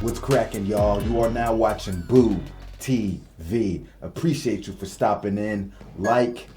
What's cracking, y'all? You are now watching Boo TV. Appreciate you for stopping in. Like,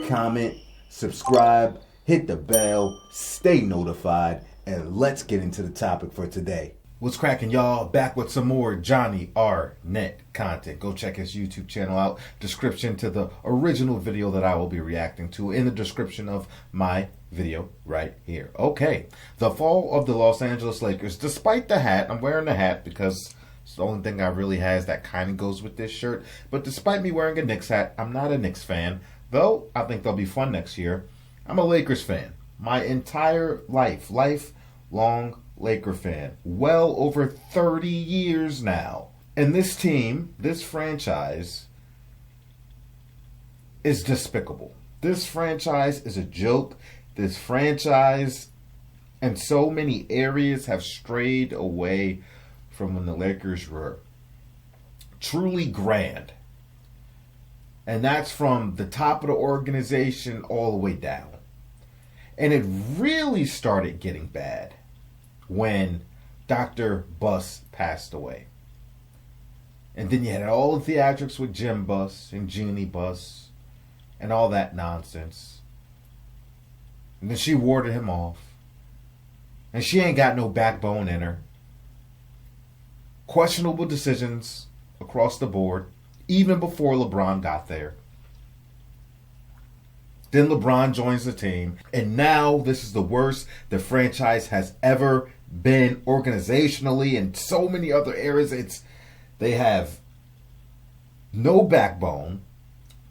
comment, subscribe, hit the bell, stay notified, and let's get into the topic for today. What's cracking, y'all? Back with some more Johnny Arnett content. Go check his YouTube channel out. Description to the original video that I will be reacting to in the description of my video right here. Okay, the fall of the Los Angeles Lakers. Despite the hat, I'm wearing the hat because it's the only thing I really has that kind of goes with this shirt. But despite me wearing a Knicks hat, I'm not a Knicks fan. Though I think they'll be fun next year. I'm a Lakers fan. My entire lifelong Laker fan. Well over 30 years now. And this team, this franchise, is despicable. This franchise is a joke. This franchise, in so many areas, have strayed away from when the Lakers were truly grand. And that's from the top of the organization all the way down. And it really started getting bad when Dr. Buss passed away. And then you had all the theatrics with Jim Buss and Jeannie Buss and all that nonsense. And then she warded him off. And she ain't got no backbone in her. Questionable decisions across the board, even before LeBron got there. Then LeBron joins the team. And now this is the worst the franchise has ever been organizationally and so many other areas. They have no backbone.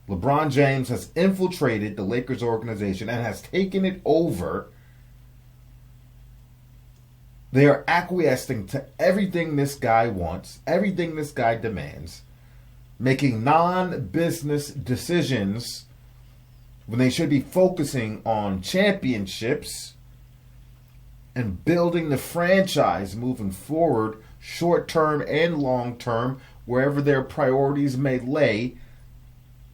LeBron James has infiltrated the Lakers organization and has taken it over. They are acquiescing to everything this guy wants, everything this guy demands, making non-business decisions when they should be focusing on championships and building the franchise moving forward, short-term and long-term, wherever their priorities may lay.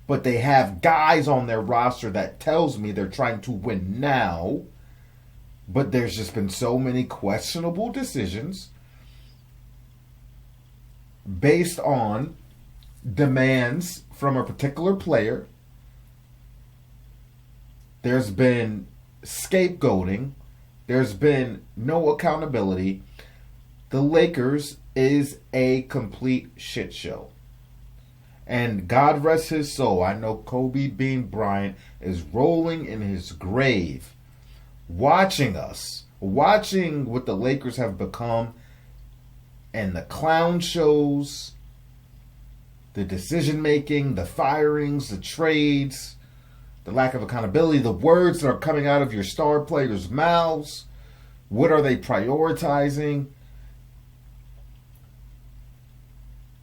But they have guys on their roster that tells me they're trying to win now. But there's just been so many questionable decisions based on demands from a particular player. There's been scapegoating. There's been no accountability. The Lakers is a complete shit show. And God rest his soul, I know Kobe Bean Bryant is rolling in his grave, watching what the Lakers have become, and the clown shows, the decision making, the firings, the trades, the lack of accountability, the words that are coming out of your star players' mouths. What are they prioritizing?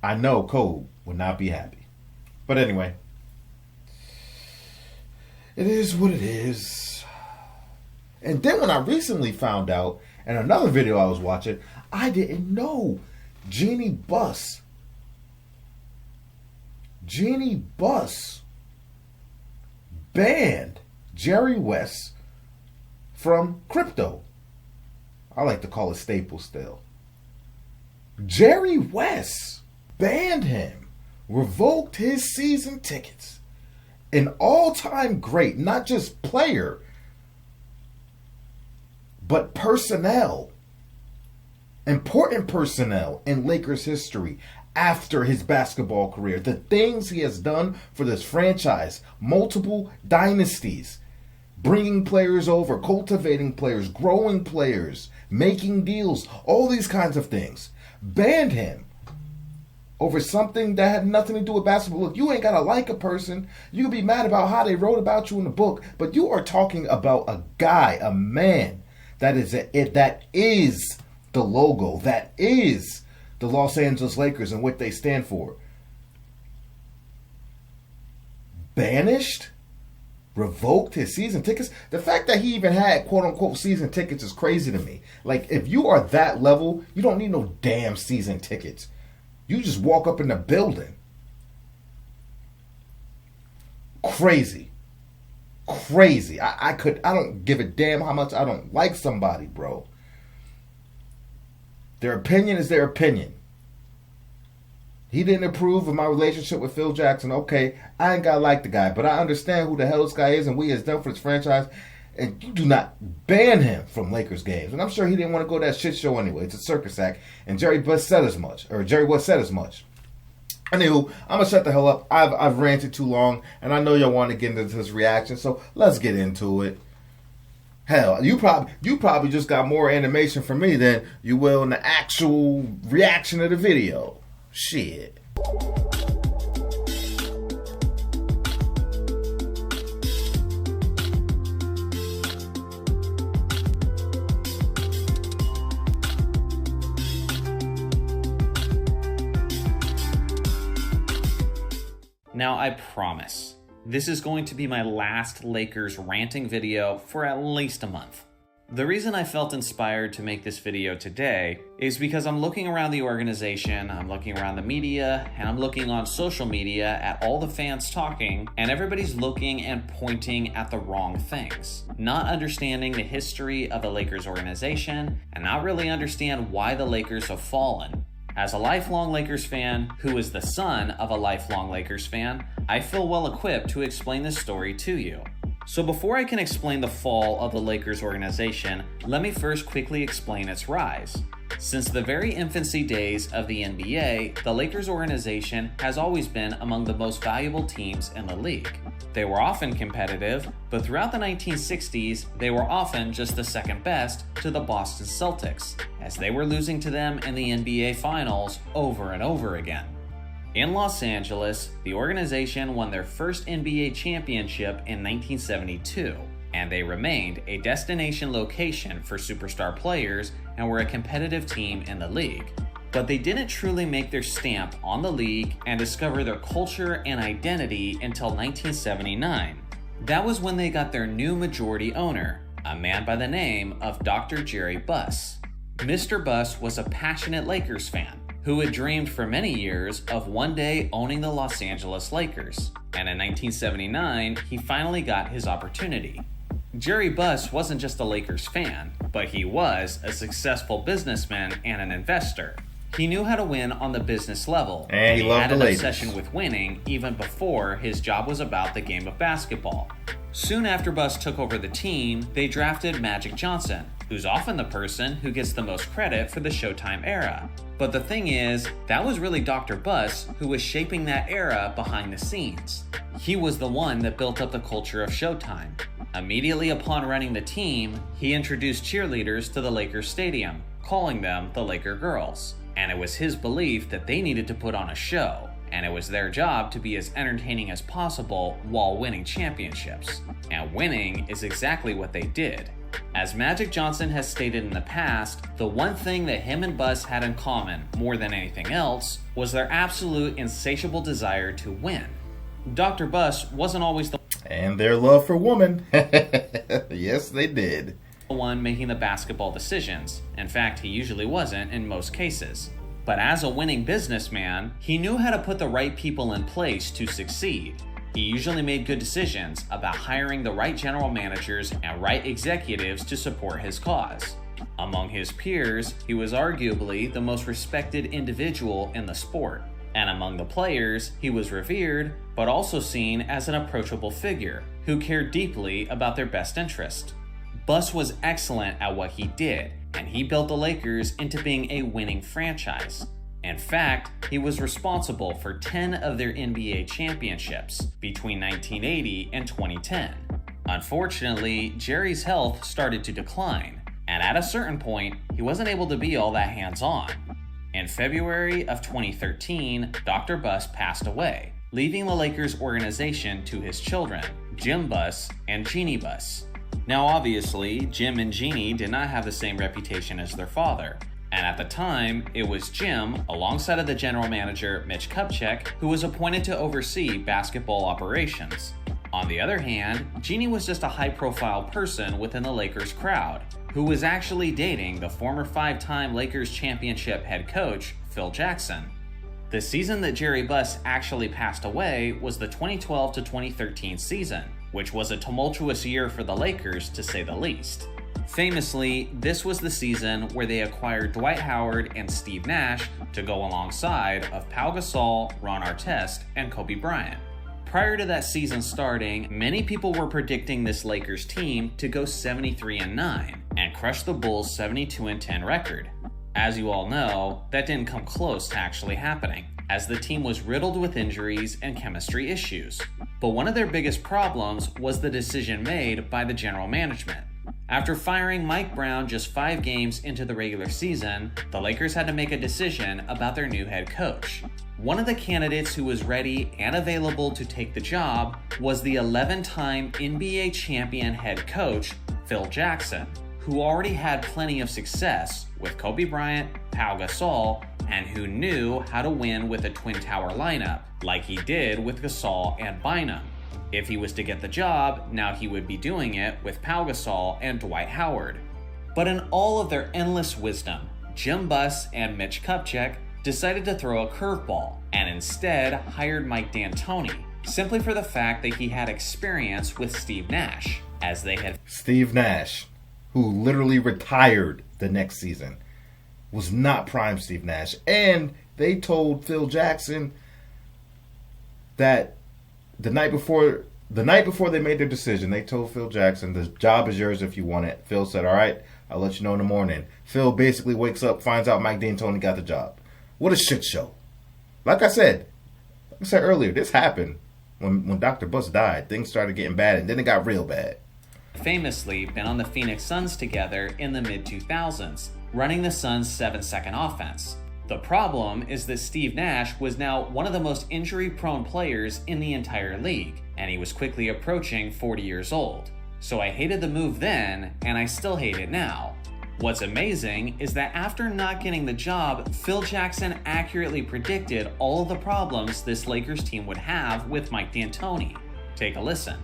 I know Kobe would not be happy. But anyway, it is what it is. And then when I recently found out, in another video I was watching, I didn't know Jeannie Buss banned Jerry West from crypto. I like to call it Staples still. Jerry West banned him, revoked his season tickets. An all-time great, not just player, but personnel. Important personnel in Lakers history after his basketball career. The things he has done for this franchise, multiple dynasties, bringing players over, cultivating players, growing players, making deals, all these kinds of things. Banned him over something that had nothing to do with basketball. Look, you ain't got to like a person. You can be mad about how they wrote about you in the book, but you are talking about a guy, a man, that is the logo, that is the Los Angeles Lakers and what they stand for. Banished? Revoked his season tickets? The fact that he even had quote-unquote season tickets is crazy to me. Like, if you are that level, you don't need no damn season tickets. You just walk up in the building. Crazy. I don't give a damn how much I don't like somebody, bro. Their opinion is their opinion. He didn't approve of my relationship with Phil Jackson. Okay, I ain't gotta like the guy, but I understand who the hell this guy is and what he has done for this franchise. And you do not ban him from Lakers games. And I'm sure he didn't want to go to that shit show anyway. It's a circus act. And Jerry West said as much. Anywho, I'm going to shut the hell up. I've ranted too long. And I know y'all want to get into this reaction. So let's get into it. Hell, you probably just got more animation from me than you will in the actual reaction of the video. Shit. Now, I promise, this is going to be my last Lakers ranting video for at least a month. The reason I felt inspired to make this video today is because I'm looking around the organization, I'm looking around the media, and I'm looking on social media at all the fans talking, and everybody's looking and pointing at the wrong things. Not understanding the history of the Lakers organization, and not really understand why the Lakers have fallen. As a lifelong Lakers fan, who is the son of a lifelong Lakers fan, I feel well equipped to explain this story to you. So before I can explain the fall of the Lakers organization, let me first quickly explain its rise. Since the very infancy days of the NBA, the Lakers organization has always been among the most valuable teams in the league. They were often competitive, but throughout the 1960s, they were often just the second best to the Boston Celtics, as they were losing to them in the NBA Finals over and over again. In Los Angeles, the organization won their first NBA championship in 1972, and they remained a destination location for superstar players and were a competitive team in the league. But they didn't truly make their stamp on the league and discover their culture and identity until 1979. That was when they got their new majority owner, a man by the name of Dr. Jerry Buss. Mr. Buss was a passionate Lakers fan who had dreamed for many years of one day owning the Los Angeles Lakers, and in 1979, he finally got his opportunity. Jerry Buss wasn't just a Lakers fan, but he was a successful businessman and an investor. He knew how to win on the business level, and he loved had an obsession with winning even before his job was about the game of basketball. Soon after Buss took over the team, they drafted Magic Johnson, who's often the person who gets the most credit for the Showtime era. But the thing is, that was really Dr. Buss who was shaping that era behind the scenes. He was the one that built up the culture of Showtime. Immediately upon running the team, he introduced cheerleaders to the Lakers stadium, calling them the Laker Girls. And it was his belief that they needed to put on a show, and it was their job to be as entertaining as possible while winning championships. And winning is exactly what they did. As Magic Johnson has stated in the past, the one thing that him and Buss had in common more than anything else was their absolute insatiable desire to win. Dr. Buss wasn't always the and their love for women. Yes, they did. One making the basketball decisions. In fact, he usually wasn't in most cases. But as a winning businessman, he knew how to put the right people in place to succeed. He usually made good decisions about hiring the right general managers and right executives to support his cause. Among his peers, he was arguably the most respected individual in the sport. And among the players, he was revered, but also seen as an approachable figure who cared deeply about their best interest. Buss was excellent at what he did, and he built the Lakers into being a winning franchise. In fact, he was responsible for 10 of their NBA championships between 1980 and 2010. Unfortunately, Jerry's health started to decline, and at a certain point, he wasn't able to be all that hands-on. In February of 2013, Dr. Buss passed away, leaving the Lakers organization to his children, Jim Buss and Jeannie Buss. Now obviously, Jim and Jeannie did not have the same reputation as their father, and at the time, it was Jim, alongside of the general manager Mitch Kupchak, who was appointed to oversee basketball operations. On the other hand, Jeannie was just a high-profile person within the Lakers crowd, who was actually dating the former 5-time Lakers championship head coach, Phil Jackson. The season that Jerry Buss actually passed away was the 2012 to 2013 season, which was a tumultuous year for the Lakers to say the least. Famously, this was the season where they acquired Dwight Howard and Steve Nash to go alongside of Pau Gasol, Ron Artest, and Kobe Bryant. Prior to that season starting, many people were predicting this Lakers team to go 73-9 and crush the Bulls' 72-10 record. As you all know, that didn't come close to actually happening, as the team was riddled with injuries and chemistry issues. But one of their biggest problems was the decision made by the general management. After firing Mike Brown just 5 games into the regular season, the Lakers had to make a decision about their new head coach. One of the candidates who was ready and available to take the job was the 11-time NBA champion head coach, Phil Jackson, who already had plenty of success with Kobe Bryant, Pau Gasol, and who knew how to win with a Twin Tower lineup, like he did with Gasol and Bynum. If he was to get the job, now he would be doing it with Pau Gasol and Dwight Howard. But in all of their endless wisdom, Jim Buss and Mitch Kupchak decided to throw a curveball and instead hired Mike D'Antoni, simply for the fact that he had experience with Steve Nash, as they had... Steve Nash, who literally retired the next season, was not prime Steve Nash. And they told Phil Jackson that the night before they made their decision, they told Phil Jackson, the job is yours if you want it. Phil said, all right, I'll let you know in the morning. Phil basically wakes up, finds out Mike D'Antoni got the job. What a shit show. Like I said earlier, this happened when Dr. Buss died. Things started getting bad, and then it got real bad. Famously been on the Phoenix Suns together in the mid-2000s, running the Suns' 7-second offense. The problem is that Steve Nash was now one of the most injury-prone players in the entire league, and he was quickly approaching 40 years old. So I hated the move then, and I still hate it now. What's amazing is that after not getting the job, Phil Jackson accurately predicted all of the problems this Lakers team would have with Mike D'Antoni. Take a listen.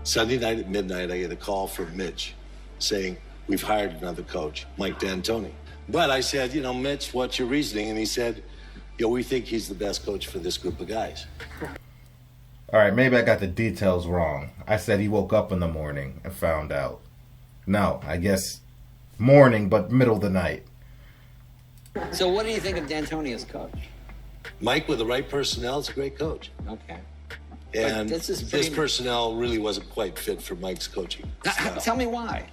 Sunday night at midnight, I get a call from Mitch saying, we've hired another coach, Mike D'Antoni. But I said, Mitch, what's your reasoning? And he said, we think he's the best coach for this group of guys. All right, maybe I got the details wrong. I said he woke up in the morning and found out. No, I guess morning, but middle of the night. So what do you think of D'Antoni as coach? Mike, with the right personnel, is a great coach. Okay. And this personnel really wasn't quite fit for Mike's coaching style. Tell me why.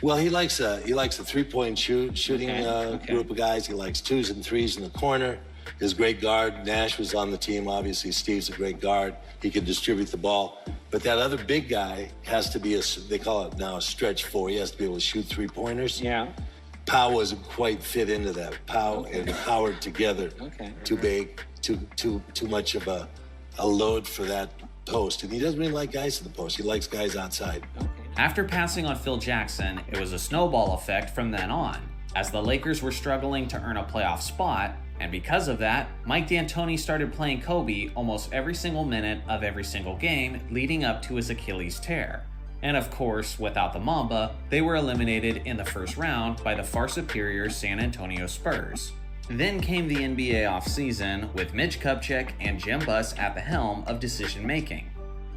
Well, he likes a 3-point shooting group of guys. He likes 2s and 3s in the corner. His great guard, Nash, was on the team. Obviously, Steve's a great guard. He can distribute the ball. But that other big guy has to be they call it now a stretch 4. He has to be able to shoot 3-pointers. Yeah. Pau wasn't quite fit into that. Pau and Howard together, too big, too much of a load for that post. And he doesn't really like guys in the post. He likes guys outside. After passing on Phil Jackson, it was a snowball effect from then on, as the Lakers were struggling to earn a playoff spot, and because of that, Mike D'Antoni started playing Kobe almost every single minute of every single game leading up to his Achilles tear. And of course, without the Mamba, they were eliminated in the first round by the far superior San Antonio Spurs. Then came the NBA offseason with Mitch Kupchak and Jim Buss at the helm of decision-making.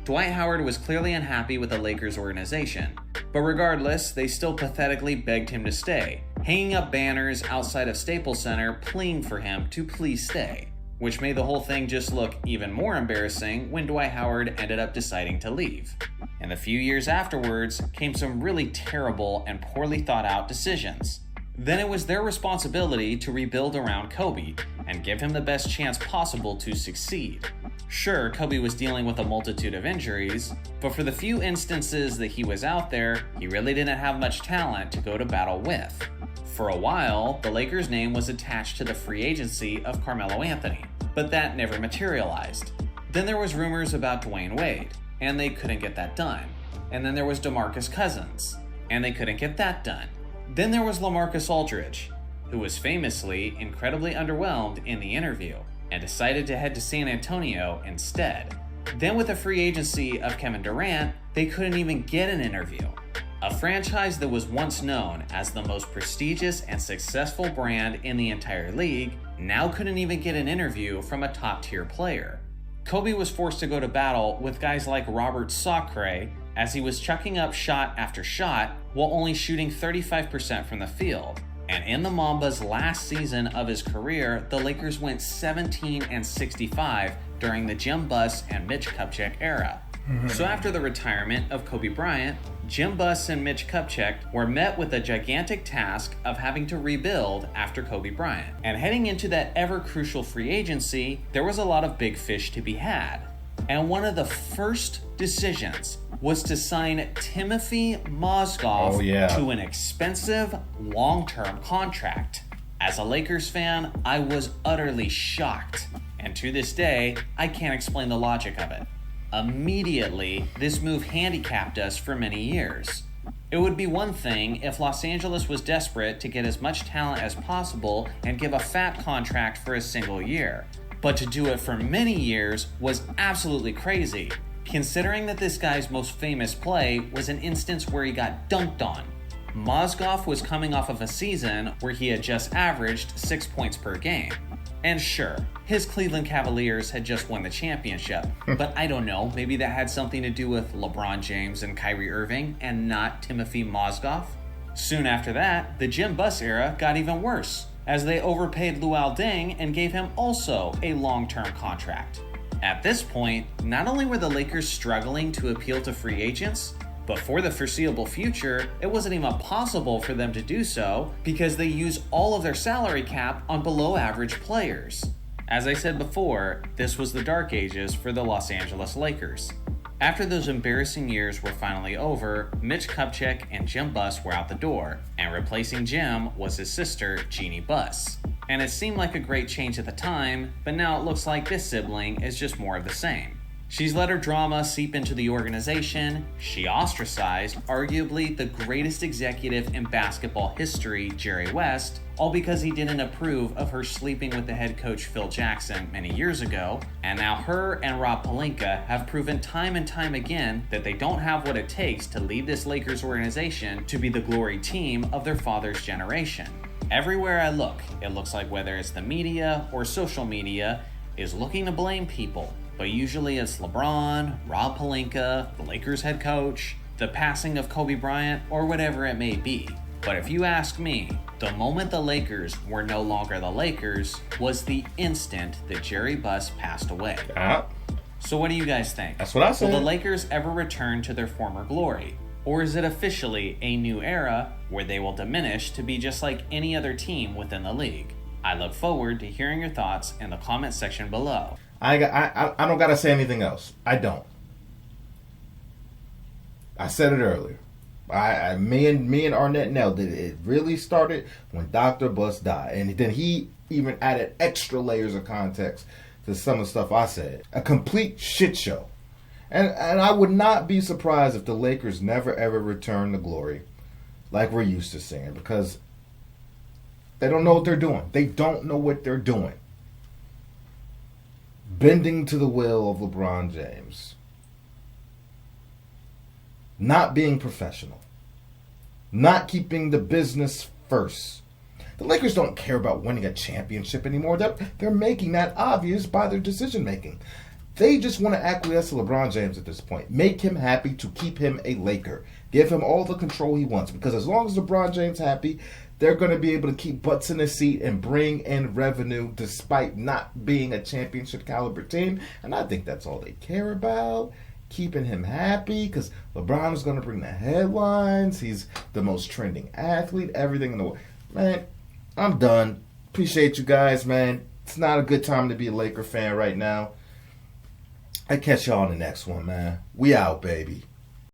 Dwight Howard was clearly unhappy with the Lakers organization, but regardless, they still pathetically begged him to stay, hanging up banners outside of Staples Center pleading for him to please stay, which made the whole thing just look even more embarrassing when Dwight Howard ended up deciding to leave. And the few years afterwards came some really terrible and poorly thought out decisions. Then it was their responsibility to rebuild around Kobe and give him the best chance possible to succeed. Sure, Kobe was dealing with a multitude of injuries, but for the few instances that he was out there, he really didn't have much talent to go to battle with. For a while, the Lakers' name was attached to the free agency of Carmelo Anthony, but that never materialized. Then there was rumors about Dwayne Wade, and they couldn't get that done. And then there was DeMarcus Cousins, and they couldn't get that done. Then there was LaMarcus Aldridge, who was famously incredibly underwhelmed in the interview, and decided to head to San Antonio instead. Then with the free agency of Kevin Durant, they couldn't even get an interview. A franchise that was once known as the most prestigious and successful brand in the entire league now couldn't even get an interview from a top-tier player. Kobe was forced to go to battle with guys like Robert Sacre as he was chucking up shot after shot while only shooting 35% from the field. And in the Mamba's last season of his career, the Lakers went 17-65 during the Jim Buss and Mitch Kupchak era. So after the retirement of Kobe Bryant, Jim Buss and Mitch Kupchak were met with a gigantic task of having to rebuild after Kobe Bryant. And heading into that ever-crucial free agency, there was a lot of big fish to be had. And one of the first decisions was to sign Timothy Mozgov to an expensive, long-term contract. As a Lakers fan, I was utterly shocked. And to this day, I can't explain the logic of it. Immediately, this move handicapped us for many years. It would be one thing if Los Angeles was desperate to get as much talent as possible and give a fat contract for a single year. But to do it for many years was absolutely crazy, considering that this guy's most famous play was an instance where he got dunked on. Mozgov was coming off of a season where he had just averaged 6 points per game. And sure, his Cleveland Cavaliers had just won the championship, but I don't know, maybe that had something to do with LeBron James and Kyrie Irving and not Timothy Mozgov? Soon after that, the Jim Buss era got even worse, as they overpaid Luol Deng and gave him also a long-term contract. At this point, not only were the Lakers struggling to appeal to free agents, but for the foreseeable future, it wasn't even possible for them to do so because they use all of their salary cap on below-average players. As I said before, this was the dark ages for the Los Angeles Lakers. After those embarrassing years were finally over, Mitch Kupchak and Jim Buss were out the door, and replacing Jim was his sister, Jeannie Buss. And it seemed like a great change at the time, but now it looks like this sibling is just more of the same. She's let her drama seep into the organization. She ostracized arguably the greatest executive in basketball history, Jerry West, all because he didn't approve of her sleeping with the head coach Phil Jackson many years ago. And now her and Rob Pelinka have proven time and time again that they don't have what it takes to lead this Lakers organization to be the glory team of their father's generation. Everywhere I look, it looks like whether it's the media or social media is looking to blame people. But usually it's LeBron, Rob Pelinka, the Lakers head coach, the passing of Kobe Bryant, or whatever it may be. But if you ask me, the moment the Lakers were no longer the Lakers was the instant that Jerry Buss passed away. So what do you guys think? That's what I said. Will the Lakers ever return to their former glory? Or is it officially a new era where they will diminish to be just like any other team within the league? I look forward to hearing your thoughts in the comment section below. I don't gotta say anything else. I don't. I said it earlier. Me and Arnett nailed it. It really started when Dr. Buss died, and then he even added extra layers of context to some of the stuff I said. A complete shit show, and I would not be surprised if the Lakers never ever return to glory, like we're used to seeing, because they don't know what they're doing. They don't know what they're doing. Bending to the will of LeBron James. Not being professional. Not keeping the business first. The Lakers don't care about winning a championship anymore. They're making that obvious by their decision making. They just want to acquiesce to LeBron James at this point. Make him happy to keep him a Laker. Give him all the control he wants. Because as long as LeBron James happy, they're going to be able to keep butts in the seat and bring in revenue despite not being a championship caliber team. And I think that's all they care about. Keeping him happy because LeBron is going to bring the headlines. He's the most trending athlete. Everything in the world. Man, I'm done. Appreciate you guys, man. It's not a good time to be a Laker fan right now. I catch y'all on the next one, man. We out, baby.